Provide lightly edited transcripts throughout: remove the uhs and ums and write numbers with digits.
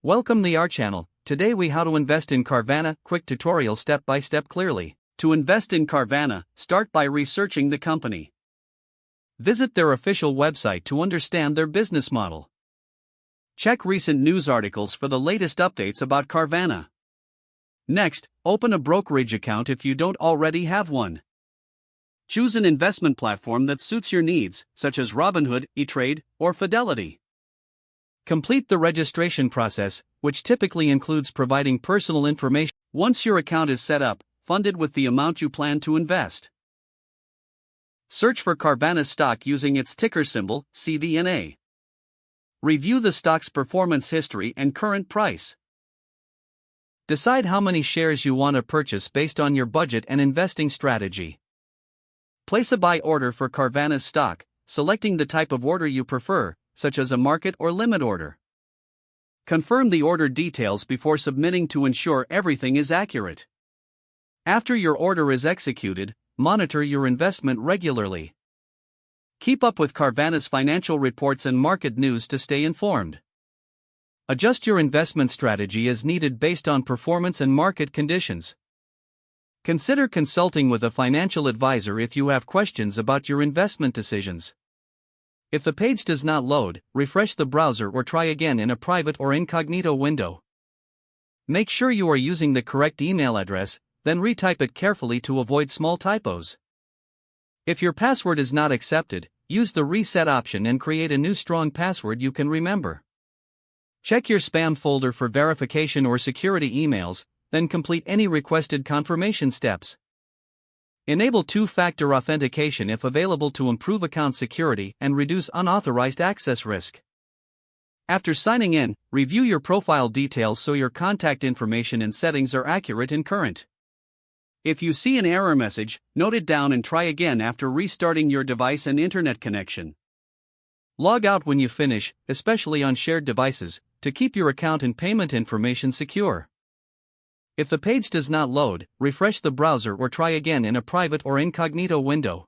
Welcome to our channel. Today we how to invest in Carvana, quick tutorial step by step clearly. To invest in Carvana, start by researching the company. Visit their official website to understand their business model. Check recent news articles for the latest updates about Carvana. Next, open a brokerage account if you don't already have one. Choose an investment platform that suits your needs, such as Robinhood, E-Trade, or Fidelity. Complete the registration process, which typically includes providing personal information. Once your account is set up, fund it with the amount you plan to invest. Search for Carvana's stock using its ticker symbol, CVNA. Review the stock's performance history and current price. Decide how many shares you want to purchase based on your budget and investing strategy. Place a buy order for Carvana's stock, selecting the type of order you prefer, such as a market or limit order. Confirm the order details before submitting to ensure everything is accurate. After your order is executed, monitor your investment regularly. Keep up with Carvana's financial reports and market news to stay informed. Adjust your investment strategy as needed based on performance and market conditions. Consider consulting with a financial advisor if you have questions about your investment decisions. If the page does not load, refresh the browser or try again in a private or incognito window. Make sure you are using the correct email address, then retype it carefully to avoid small typos. If your password is not accepted, use the reset option and create a new strong password you can remember. Check your spam folder for verification or security emails, then complete any requested confirmation steps. Enable two-factor authentication if available to improve account security and reduce unauthorized access risk. After signing in, review your profile details so your contact information and settings are accurate and current. If you see an error message, note it down and try again after restarting your device and internet connection. Log out when you finish, especially on shared devices, to keep your account and payment information secure. If the page does not load, refresh the browser or try again in a private or incognito window.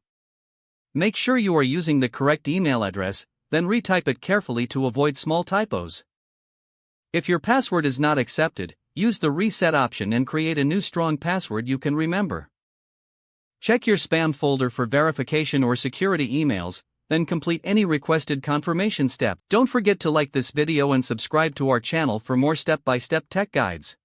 Make sure you are using the correct email address, then retype it carefully to avoid small typos. If your password is not accepted, use the reset option and create a new strong password you can remember. Check your spam folder for verification or security emails, then complete any requested confirmation step. Don't forget to like this video and subscribe to our channel for more step-by-step tech guides.